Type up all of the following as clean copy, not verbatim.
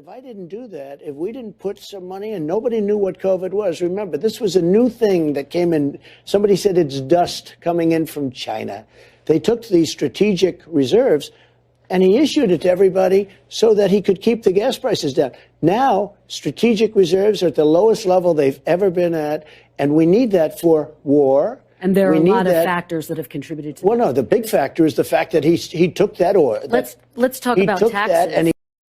if I didn't do that, if we didn't put some money in, nobody knew what COVID was. Remember, this was a new thing that came in. Somebody said it's dust coming in from China. They took these strategic reserves and he issued it to everybody so that he could keep the gas prices down. Now, strategic reserves are at the lowest level they've ever been at, and we need that for war. And there are a lot of factors that have contributed to that. Well, no, the big factor is the fact that he took that oil. Let's talk about taxes.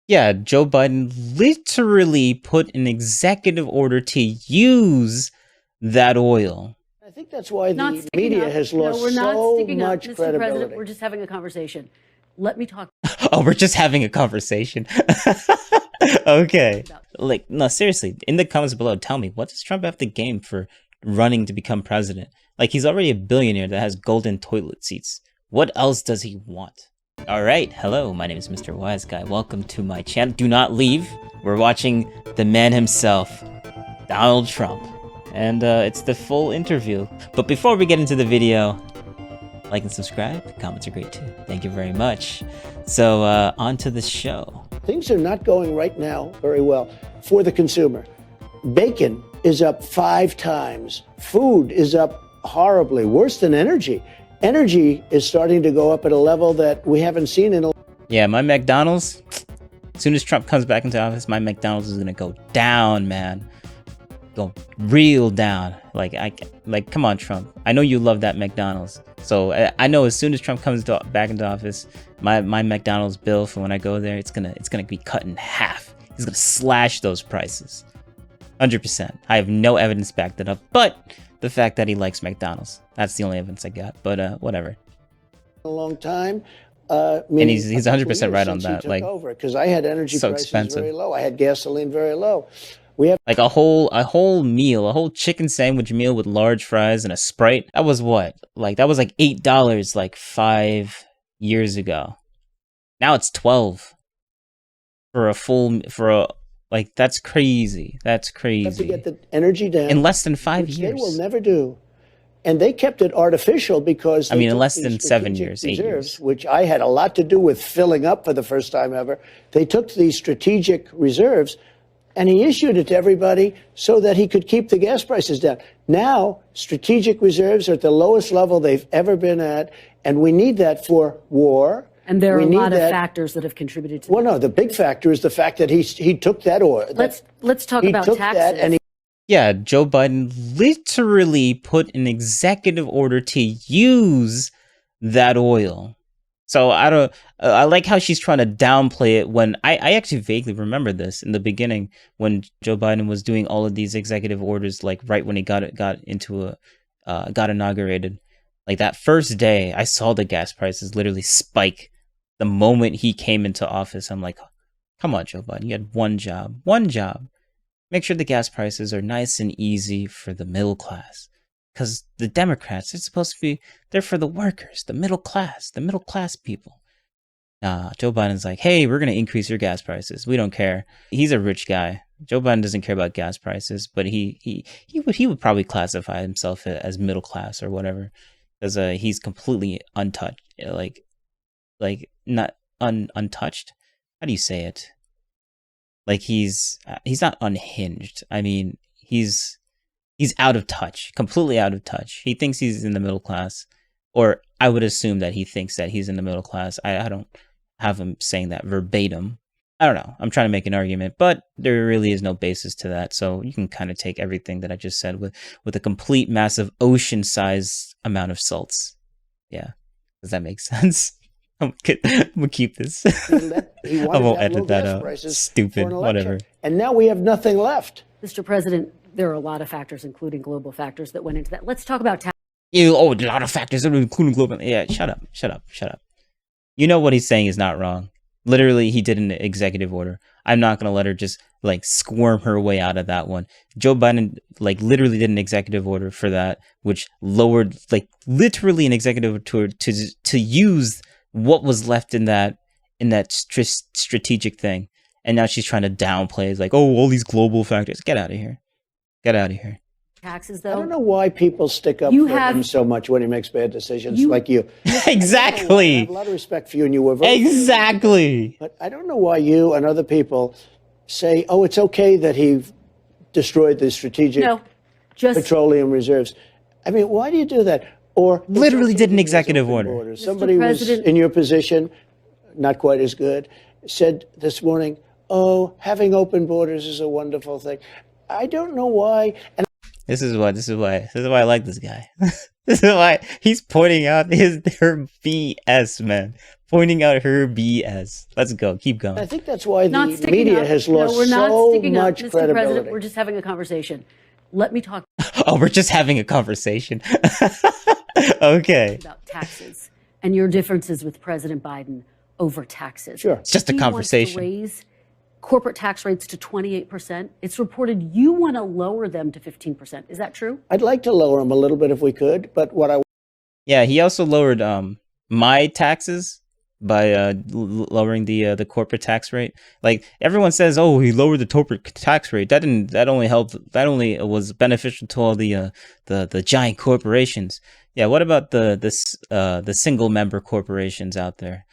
Yeah, Joe Biden literally put an executive order to use that oil. I think that's why the media has lost so much credibility. Mr. President, we're just having a conversation. Let me talk. Oh, we're just having a conversation. Okay. Like, no, seriously, in the comments below, tell me, what does Trump have to gain for running to become president? Like, he's already a billionaire that has golden toilet seats. What else does he want? All right. Hello, my name is Mr. Wise Guy. Welcome to my channel. Do not leave. We're watching the man himself, Donald Trump. And it's the full interview. But before we get into the video, like and subscribe. Comments are great too. Thank you very much. So on to the show. Things are not going right now very well for the consumer. Bacon is up 5 times. Food is up horribly, worse than energy. Energy is starting to go up at a level that we haven't seen in a... Yeah, my McDonald's, as soon as Trump comes back into office, my McDonald's is gonna go down, man. Go real down. Like, come on, Trump. I know you love that McDonald's. So I know as soon as Trump comes back into office, my McDonald's bill for when I go there, it's gonna be cut in half. He's gonna slash those prices. 100%. I have no evidence to back that up, but the fact that he likes McDonald's. That's the only evidence I got, but whatever. A long time. And he's 100% right on that. Like, because I had energy so prices expensive. very low. I had gasoline very low. We have like a whole meal, a whole chicken sandwich meal with large fries and a Sprite. That was what? Like, that was like $8 like 5 years ago. Now it's 12 for like, that's crazy. That's crazy. to get the energy down in less than 5 years. They will never do. And they kept it artificial because I mean, in less than 7 years, 8 years, which I had a lot to do with filling up for the first time ever. They took these strategic reserves and he issued it to everybody so that he could keep the gas prices down. Now, strategic reserves are at the lowest level they've ever been at, and we need that for war. And there are a lot of factors that have contributed to that. Well, no, the big factor is the fact that he took that oil. Let's talk about taxes. Yeah, Joe Biden literally put an executive order to use that oil. So I like how she's trying to downplay it when I actually vaguely remember this in the beginning when Joe Biden was doing all of these executive orders, like right when he got inaugurated. Like that first day, I saw the gas prices literally spike the moment he came into office. I'm like, come on, Joe Biden, you had one job. Make sure the gas prices are nice and easy for the middle class. Because the Democrats, they're supposed to be there for the workers, the middle class people. Nah, Joe Biden's like, hey, we're going to increase your gas prices. We don't care. He's a rich guy. Joe Biden doesn't care about gas prices, but he would probably classify himself as middle class or whatever. Because he's completely untouched. Like not untouched. How do you say it? Like he's not unhinged. I mean, he's out of touch, completely out of touch. He thinks he's in the middle class, or I would assume that he thinks that he's in the middle class. I don't have him saying that verbatim. I don't know. I'm trying to make an argument, but there really is no basis to that. So you can kind of take everything that I just said with a complete massive ocean-sized amount of salts. Yeah. Does that make sense? I'm gonna keep this. I won't edit that out. Stupid, whatever. And now we have nothing left. Mr. President, there are a lot of factors, including global factors, that went into that. Let's talk about tax. A lot of factors, including global. Yeah, shut up. You know what he's saying is not wrong. Literally, he did an executive order. I'm not gonna let her just like squirm her way out of that one. Joe Biden like literally did an executive order for that, which lowered like literally an executive order to use what was left in that strategic thing. And now she's trying to downplay. It's like, oh, all these global factors. Get out of here. Taxes, though. I don't know why people stick up for him so much when he makes bad decisions, like you. Exactly. I have a lot of respect for you, and you were very exactly. But I don't know why you and other people say, oh, it's okay that he destroyed the strategic No, just petroleum reserves. I mean, why do you do that? Or Literally did an he has executive open order. borders. Somebody was President- in your position, not quite as good, said this morning, oh, having open borders is a wonderful thing. I don't know why. And This is why I like this guy. This is why he's pointing out her BS, man. Pointing out her BS. Let's go. Keep going. I think that's why not the sticking media up. has No, lost we're not so sticking up, much Mr. credibility. President, we're just having a conversation. Let me talk Oh, we're just having a conversation. Okay. about taxes and your differences with President Biden over taxes. Sure. It's just a He conversation. wants to raise corporate tax rates to 28%. It's reported you want to lower them to 15%. Is that true? I'd like to lower them a little bit if we could, but what I Yeah, he also lowered my taxes by lowering the corporate tax rate. Like everyone says, oh, he lowered the corporate tax rate. That only was beneficial to all the giant corporations. Yeah, what about the single member corporations out there?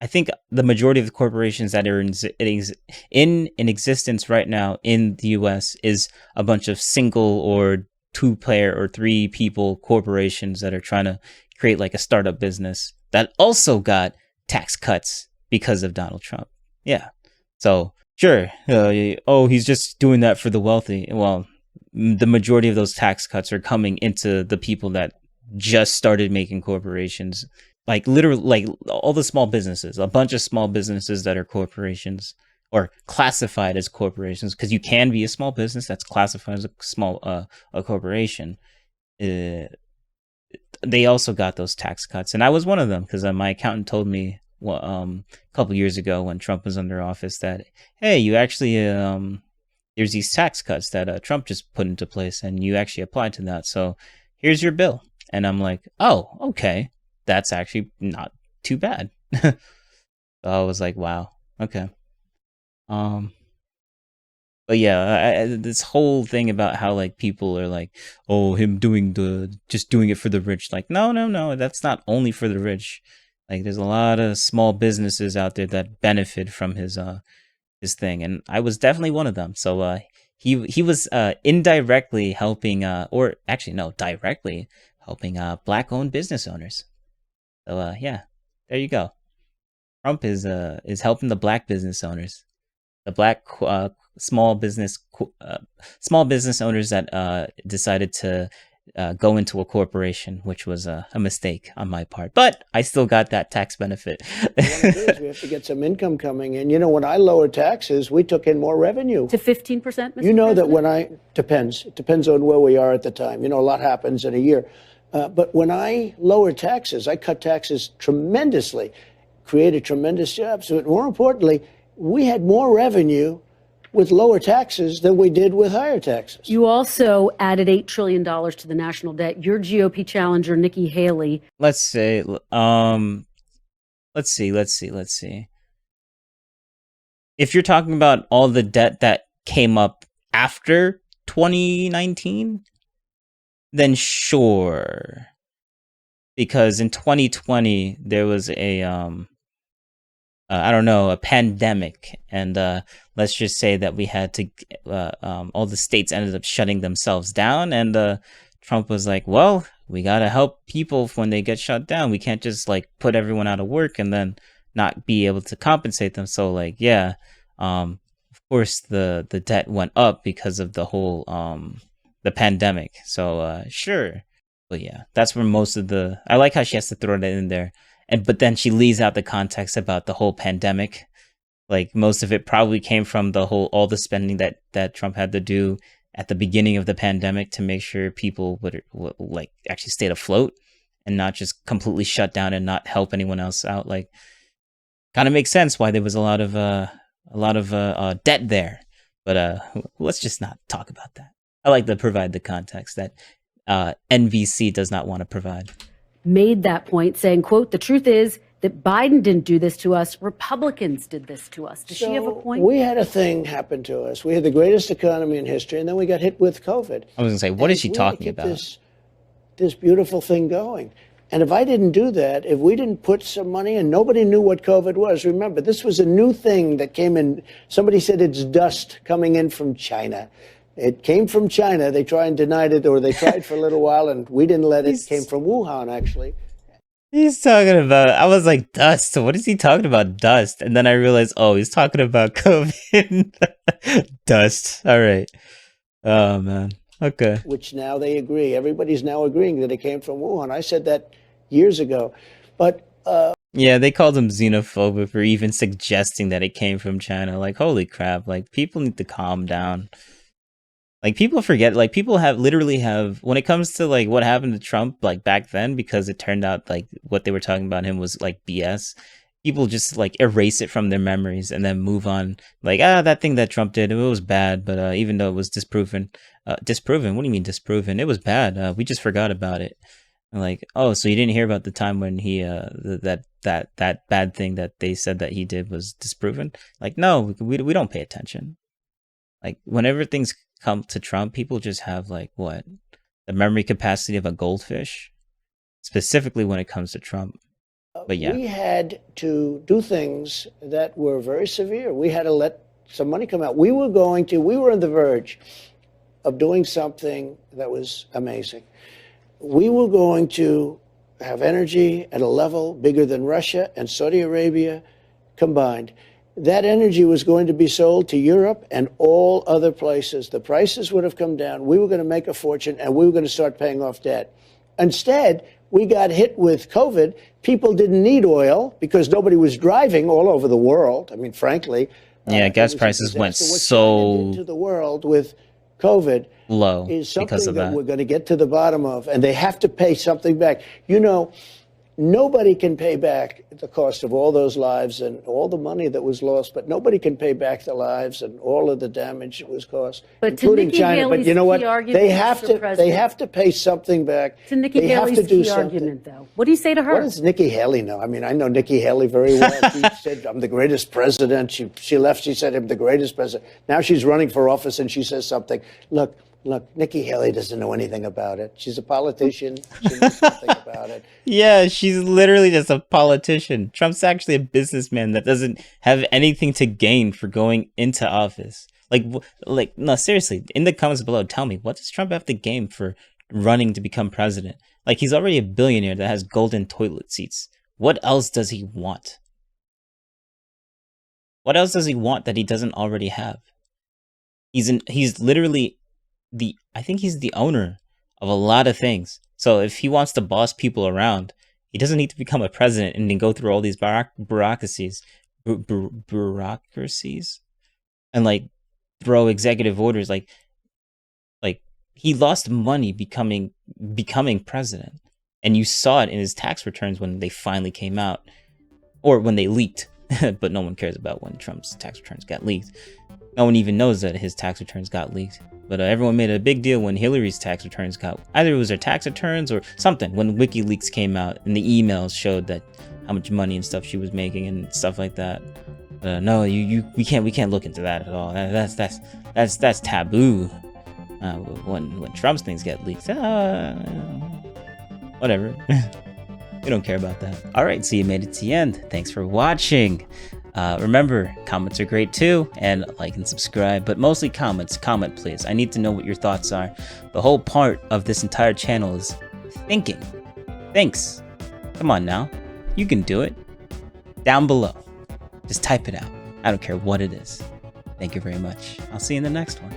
I think the majority of the corporations that are in existence right now in the US is a bunch of single or two-player or three-people corporations that are trying to create like a startup business that also got tax cuts because of Donald Trump. Yeah. So, sure. He's just doing that for the wealthy. Well, the majority of those tax cuts are coming into the people that just started making corporations. Like literally, like all the small businesses, a bunch of small businesses that are corporations or classified as corporations, because you can be a small business that's classified as a small a corporation. They also got those tax cuts, and I was one of them because my accountant told me a couple years ago when Trump was under office that, hey, you actually there's these tax cuts that Trump just put into place, and you actually applied to that. So here's your bill, and I'm like, oh, okay. That's actually not too bad. So I was like, wow, okay. But yeah, this whole thing about how like people are like, oh, him just doing it for the rich. Like, no, that's not only for the rich. Like, there's a lot of small businesses out there that benefit from his thing, and I was definitely one of them. So he was indirectly helping, or actually no, directly helping black-owned business owners. So yeah, there you go. Trump is helping the black business owners, the black small business owners that decided to go into a corporation, which was a mistake on my part. But I still got that tax benefit. we have to get some income coming in. You know, when I lowered taxes, we took in more revenue. To 15%, Mr. You know President? that when it depends on where we are at the time. You know, a lot happens in a year. But when I lowered taxes, I cut taxes tremendously, created tremendous jobs. But more importantly, we had more revenue with lower taxes than we did with higher taxes. You also added $8 trillion to the national debt. Your GOP challenger, Nikki Haley. Let's see. If you're talking about all the debt that came up after 2019, then sure. Because in 2020 there was a a pandemic, and let's just say that we had to all the states ended up shutting themselves down, and Trump was like, well, we got to help people when they get shut down. We can't just like put everyone out of work and then not be able to compensate them. So like, yeah, of course the debt went up because of the whole the pandemic. So sure. But yeah, that's where most of I like how she has to throw that in there. But then she leaves out the context about the whole pandemic. Like most of it probably came from all the spending that Trump had to do at the beginning of the pandemic to make sure people would like actually stay afloat and not just completely shut down and not help anyone else out. Like, kind of makes sense why there was a lot of debt there. But let's just not talk about that. I like to provide the context that NVC does not want to provide. Made that point saying, quote, the truth is that Biden didn't do this to us. Republicans did this to us. Does she have a point? We had a thing happen to us. We had the greatest economy in history, and then we got hit with COVID. I was going to say, what is she talking about? This beautiful thing going. And if I didn't do that, if we didn't put some money in, nobody knew what COVID was. Remember, this was a new thing that came in. Somebody said it's dust coming in from China. It came from China. They tried and denied it, or they tried for a little while, and we didn't let it. It came from Wuhan, actually. He's talking about, I was like, dust. What is he talking about, dust? And then I realized, oh, he's talking about COVID. Dust. All right. Oh, man. Okay. Which now they agree. Everybody's now agreeing that it came from Wuhan. I said that years ago. But yeah, they called him xenophobic for even suggesting that it came from China. Like, holy crap. Like, people need to calm down. Like, people forget, like, people literally have, when it comes to, like, what happened to Trump, like, back then, because it turned out, like, what they were talking about him was, like, BS. People just, like, erase it from their memories and then move on. Like, that thing that Trump did, it was bad, but even though it was disproven? What do you mean disproven? It was bad. We just forgot about it. And like, oh, so you didn't hear about the time when he, that bad thing that they said that he did was disproven? Like, no, we don't pay attention. Like, whenever things come to Trump, people just have, like, what? The memory capacity of a goldfish? Specifically when it comes to Trump. But yeah. We had to do things that were very severe. We had to let some money come out. We were on the verge of doing something that was amazing. We were going to have energy at a level bigger than Russia and Saudi Arabia combined. That energy was going to be sold to Europe and all other places. The prices would have come down. We were going to make a fortune, and we were going to start paying off debt. Instead, we got hit with COVID. People didn't need oil because nobody was driving all over the world. I mean, frankly. Yeah, gas prices went so to the world with COVID low is something because of that. We're going to get to the bottom of, and they have to pay something back. You know, nobody can pay back the cost of all those lives and all the money that was lost, but nobody can pay back the lives and all of the damage that was caused, but including China. Haley's but you know what? They have to pay something back. To Nikki Haley's key argument, though. What do you say to her? What does Nikki Haley know? I mean, I know Nikki Haley very well. She said, I'm the greatest president. She left, she said, I'm the greatest president. Now she's running for office and she says something. Look, Nikki Haley doesn't know anything about it. She's a politician. She knows nothing about it. Yeah, she's literally just a politician. Trump's actually a businessman that doesn't have anything to gain for going into office. Like, no, seriously, in the comments below, tell me, what does Trump have to gain for running to become president? Like, he's already a billionaire that has golden toilet seats. What else does he want? What else does he want that he doesn't already have? He's literally I think he's the owner of a lot of things. So if he wants to boss people around, he doesn't need to become a president and then go through all these bureaucracies, and like throw executive orders. Like he lost money becoming president, and you saw it in his tax returns when they finally came out, or when they leaked. But no one cares about when Trump's tax returns got leaked. No one even knows that his tax returns got leaked. But everyone made a big deal when Hillary's tax returns either it was her tax returns or something, when WikiLeaks came out and the emails showed that how much money and stuff she was making and stuff like that. No, we can't look into that at all. That's taboo. When Trump's things get leaked, whatever. We don't care about that. All right, so you made it to the end. Thanks for watching. Remember, comments are great too, and like and subscribe, but mostly comments. Comment, please. I need to know what your thoughts are. The whole part of this entire channel is thinking. Thanks. Come on now. You can do it. Down below. Just type it out. I don't care what it is. Thank you very much. I'll see you in the next one.